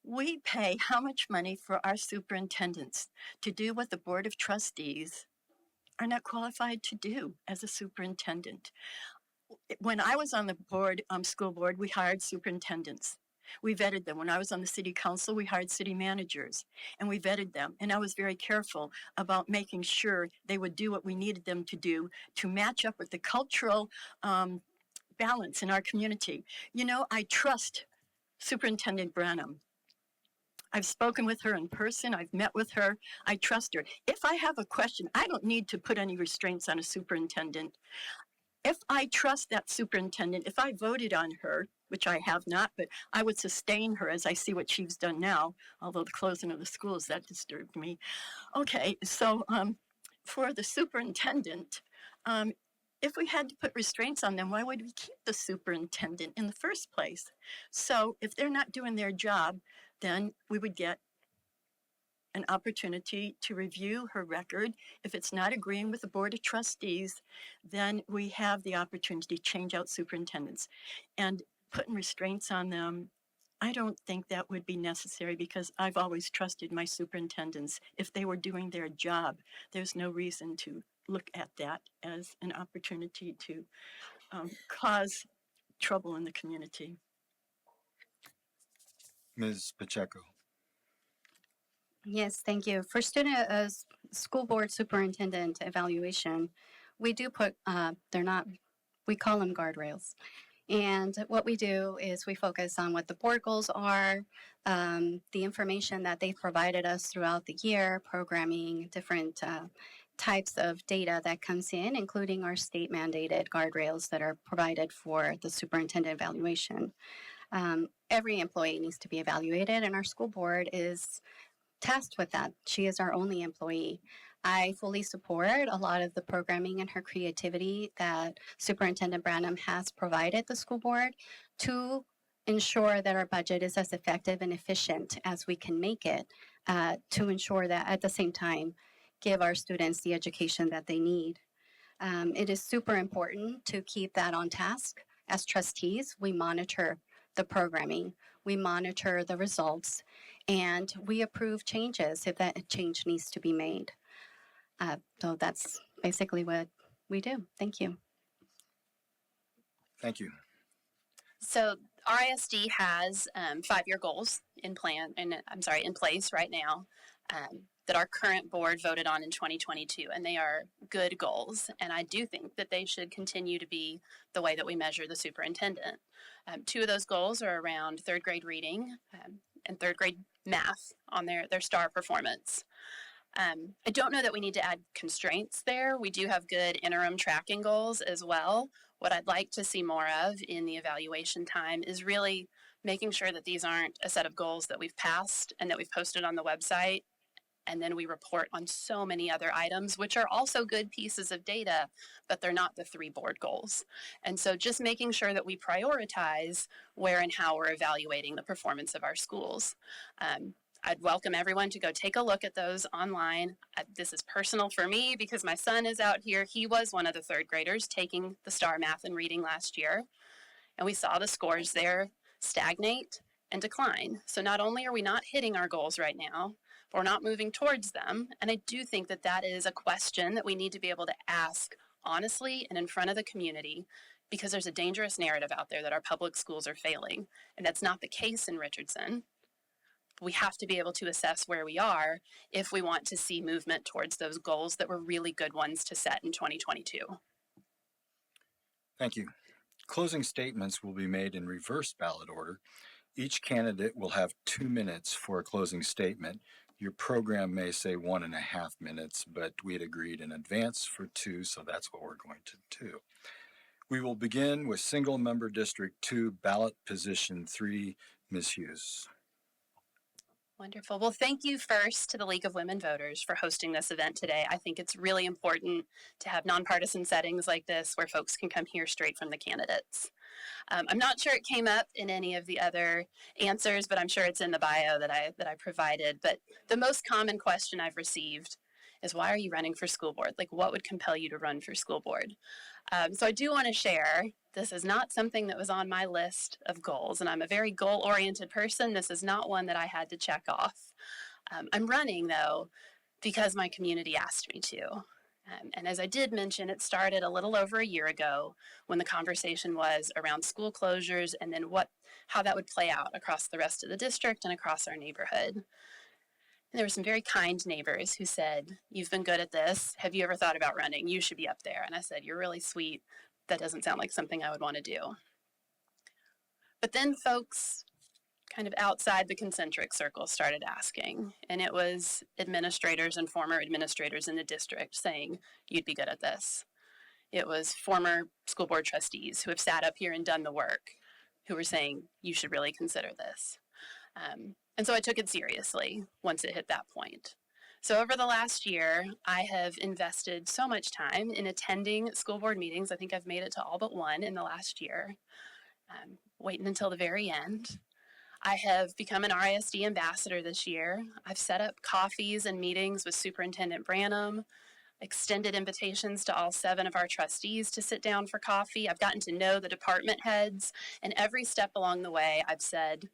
We pay how much money for our superintendents to do what the Board of Trustees are not qualified to do as a superintendent. When I was on the board, school board, we hired superintendents. We vetted them. When I was on the city council, we hired city managers and we vetted them. And I was very careful about making sure they would do what we needed them to do to match up with the cultural balance in our community. I trust Superintendent Branham. I've spoken with her in person. I've met with her. I trust her. If I have a question, I don't need to put any restraints on a superintendent. If I trust that superintendent, if I voted on her, which I have not, but I would sustain her as I see what she's done now, although the closing of the schools, that disturbed me. Okay, so for the superintendent, if we had to put restraints on them, why would we keep the superintendent in the first place? So if they're not doing their job, then we would get an opportunity to review her record. If it's not agreeing with the Board of Trustees, then we have the opportunity to change out superintendents. And putting restraints on them, I don't think that would be necessary because I've always trusted my superintendents. If they were doing their job, there's no reason to look at that as an opportunity to cause trouble in the community. Ms. Pacheco. Yes, thank you. For school board superintendent evaluation, we do put, we call them guardrails. And what we do is we focus on what the board goals are, the information that they've provided us throughout the year, programming, different types of data that comes in, including our state mandated guardrails that are provided for the superintendent evaluation. Every employee needs to be evaluated, and our school board is tasked with that. She is our only employee. I fully support a lot of the programming and her creativity that Superintendent Branham has provided the school board to ensure that our budget is as effective and efficient as we can make it, to ensure that at the same time, give our students the education that they need. It is super important to keep that on task. As trustees, we monitor the programming, we monitor the results, and we approve changes if that change needs to be made. So that's basically what we do. Thank you. Thank you. So RISD has 5-year goals in place right now that our current board voted on in 2022, and they are good goals. And I do think that they should continue to be the way that we measure the superintendent. 2 of those goals are around 3rd grade reading and 3rd grade math on their STAR performance. I don't know that we need to add constraints there. We do have good interim tracking goals as well. What I'd like to see more of in the evaluation time is really making sure that these aren't a set of goals that we've passed and that we've posted on the website, and then we report on so many other items, which are also good pieces of data, but they're not the 3 board goals. And so just making sure that we prioritize where and how we're evaluating the performance of our schools. I'd welcome everyone to go take a look at those online. This is personal for me because my son is out here. He was one of the 3rd graders taking the STAR math and reading last year. And we saw the scores there stagnate and decline. So not only are we not hitting our goals right now, but we're not moving towards them. And I do think that that is a question that we need to be able to ask honestly and in front of the community, because there's a dangerous narrative out there that our public schools are failing. And that's not the case in Richardson. We have to be able to assess where we are if we want to see movement towards those goals that were really good ones to set in 2022. Thank you. Closing statements will be made in reverse ballot order. Each candidate will have 2 minutes for a closing statement. Your program may say 1.5 minutes, but we had agreed in advance for 2, so that's what we're going to do. We will begin with single member District 2, ballot position 3, Ms. Hughes. Wonderful. Well, thank you first to the League of Women Voters for hosting this event today. I think it's really important to have nonpartisan settings like this where folks can come hear straight from the candidates. I'm not sure it came up in any of the other answers, but I'm sure it's in the bio that I provided. But the most common question I've received is, why are you running for school board? Like, what would compel you to run for school board? So I do want to share, this is not something that was on my list of goals, and I'm a very goal-oriented person. This is not one that I had to check off. I'm running, though, because my community asked me to. And as I did mention, it started a little over a year ago when the conversation was around school closures and then how that would play out across the rest of the district and across our neighborhood. And there were some very kind neighbors who said, "You've been good at this. Have you ever thought about running? You should be up there." And I said, "You're really sweet. That doesn't sound like something I would want to do." But then folks kind of outside the concentric circle started asking, and it was administrators and former administrators in the district saying, "You'd be good at this." It was former school board trustees who have sat up here and done the work who were saying, "You should really consider this." And so I took it seriously once it hit that point. So over the last year, I have invested so much time in attending school board meetings. I think I've made it to all but one in the last year, waiting until the very end. I have become an RISD ambassador this year. I've set up coffees and meetings with Superintendent Branham, extended invitations to all 7 of our trustees to sit down for coffee. I've gotten to know the department heads, and every step along the way, I've said,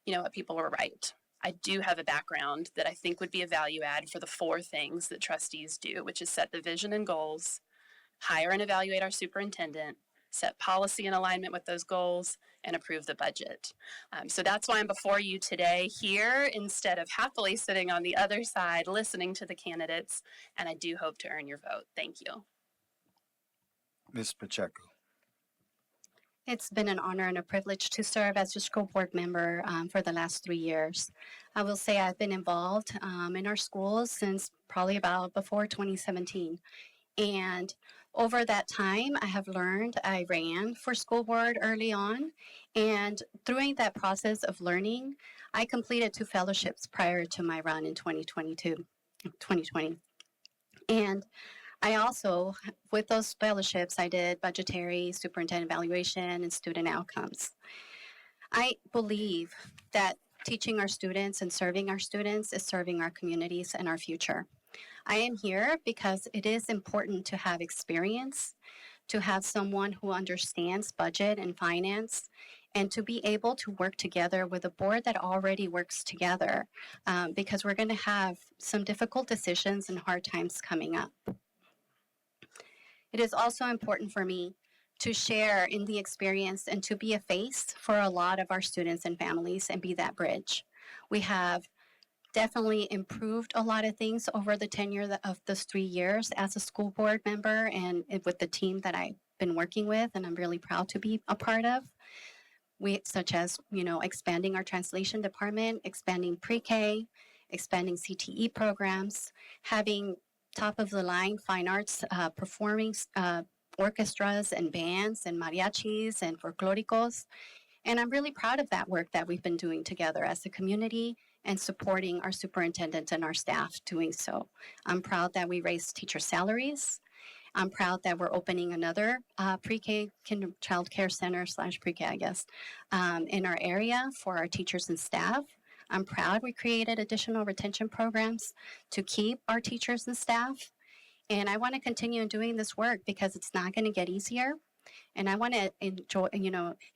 you know what, people were right. I do have a background that I think would be a value add for the 4 things that trustees do, which is set the vision and goals, hire and evaluate our superintendent, set policy in alignment with those goals, and approve the budget. So that's why I'm before you today here instead of happily sitting on the other side listening to the candidates, and I do hope to earn your vote. Thank you. Ms. Pacheco. It's been an honor and a privilege to serve as a school board member for the last 3 years. I will say I've been involved in our schools since probably about before 2017. And over that time, I have learned. I ran for school board early on. And during that process of learning, I completed 2 fellowships prior to my run in 2020. And I also, with those fellowships, I did budgetary, superintendent evaluation, and student outcomes. I believe that teaching our students and serving our students is serving our communities and our future. I am here because it is important to have experience, to have someone who understands budget and finance, and to be able to work together with a board that already works together, because we're going to have some difficult decisions and hard times coming up. It is also important for me to share in the experience and to be a face for a lot of our students and families and be that bridge. We have definitely improved a lot of things over the tenure of those 3 years as a school board member and with the team that I've been working with, and I'm really proud to be a part of. Such as, expanding our translation department, expanding pre-K, expanding CTE programs, having top of the line fine arts performing orchestras and bands and mariachis and folclóricos. And I'm really proud of that work that we've been doing together as a community and supporting our superintendent and our staff doing so. I'm proud that we raised teacher salaries. I'm proud that we're opening another pre-K child care center / pre-K, I guess, in our area for our teachers and staff. I'm proud we created additional retention programs to keep our teachers and staff. And I want to continue doing this work because it's not going to get easier. And I want to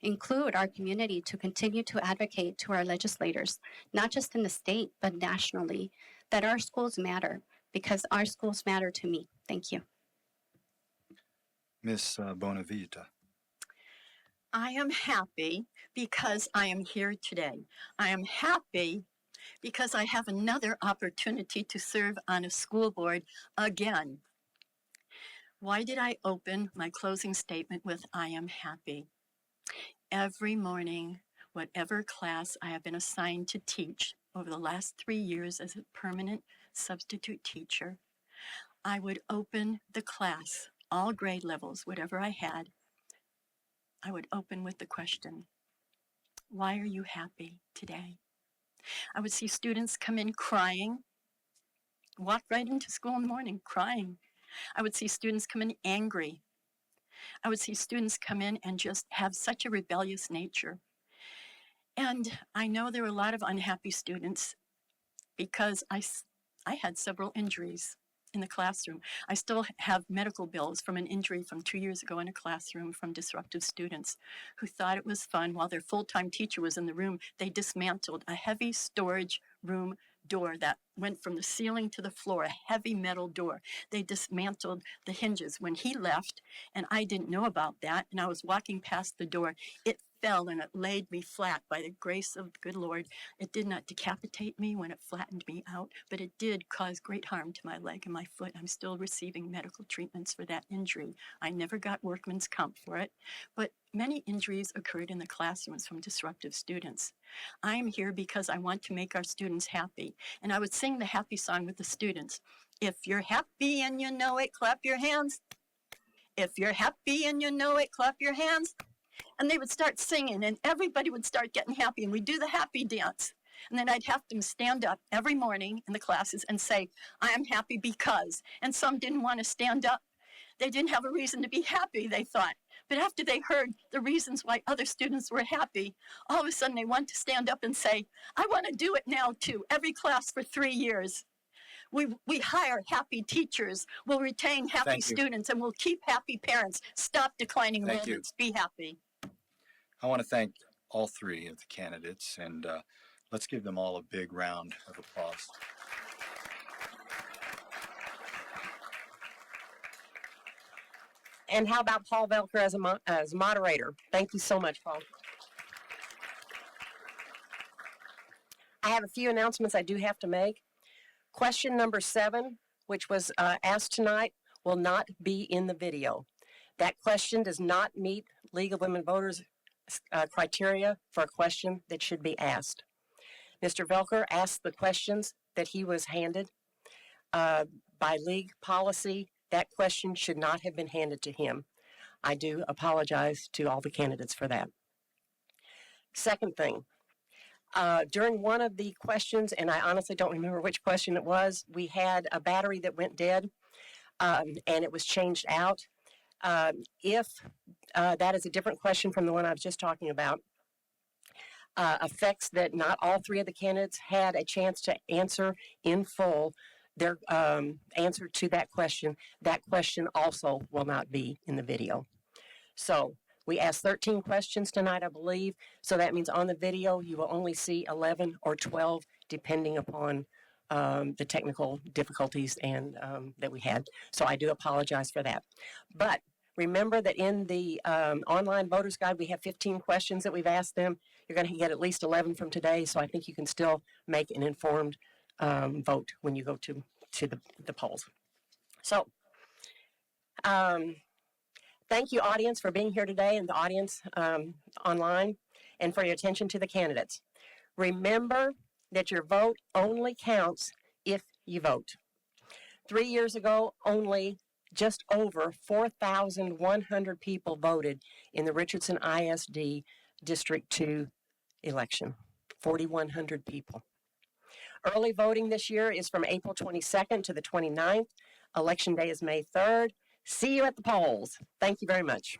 include our community to continue to advocate to our legislators, not just in the state, but nationally, that our schools matter because our schools matter to me. Thank you. Miss Bonavita. I am happy because I am here today. I am happy because I have another opportunity to serve on a school board again. Why did I open my closing statement with I am happy? Every morning, whatever class I have been assigned to teach over the last 3 years as a permanent substitute teacher, I would open the class, all grade levels, whatever I had, I would open with the question, why are you happy today? I would see students come in crying, walk right into school in the morning crying. I would see students come in angry. I would see students come in and just have such a rebellious nature. And I know there were a lot of unhappy students because I had several injuries in the classroom. I still have medical bills from an injury from 2 years ago in a classroom from disruptive students who thought it was fun. While their full-time teacher was in the room, they dismantled a heavy storage room door that went from the ceiling to the floor, a heavy metal door. They dismantled the hinges. When he left, and I didn't know about that, and I was walking past the door, it fell and it laid me flat. By the grace of the good Lord, it did not decapitate me when it flattened me out, but it did cause great harm to my leg and my foot. I'm still receiving medical treatments for that injury. I never got workman's comp for it, but many injuries occurred in the classrooms from disruptive students. I am here because I want to make our students happy, and I would sing the happy song with the students. If you're happy and you know it, clap your hands. If you're happy and you know it, clap your hands. And they would start singing and everybody would start getting happy and we'd do the happy dance. And then I'd have them stand up every morning in the classes and say, I am happy because. And some didn't want to stand up. They didn't have a reason to be happy, they thought. But after they heard the reasons why other students were happy, all of a sudden they want to stand up and say, I want to do it now too, every class for 3 years. We hire happy teachers, we'll retain happy students, and we'll keep happy parents. Stop declining enrollments, be happy. I want to thank all 3 of the candidates, and let's give them all a big round of applause. And how about Paul Velker as moderator? Thank you so much, Paul. I have a few announcements I do have to make. Question number 7, which was asked tonight, will not be in the video. That question does not meet League of Women Voters criteria for a question that should be asked. Mr. Velker asked the questions that he was handed. By league policy, that question should not have been handed to him. I do apologize to all the candidates for that. Second thing, during one of the questions, and I honestly don't remember which question it was, we had a battery that went dead and it was changed out. If that is a different question from the one I was just talking about, affects that not all 3 of the candidates had a chance to answer in full their answer to that question also will not be in the video. So we asked 13 questions tonight, I believe. So that means on the video, you will only see 11 or 12, depending upon the technical difficulties and that we had. So I do apologize for that. But Remember that in the online voters guide, we have 15 questions that we've asked them. You're going to get at least 11 from today, so I think you can still make an informed vote when you go to the polls. So thank you, audience, for being here today, and the audience online, and for your attention to the candidates. Remember that your vote only counts if you vote. 3 years ago, only just over 4,100 people voted in the Richardson ISD District 2 election. 4,100 people. Early voting this year is from April 22nd to the 29th. Election day is May 3rd. See you at the polls. Thank you very much.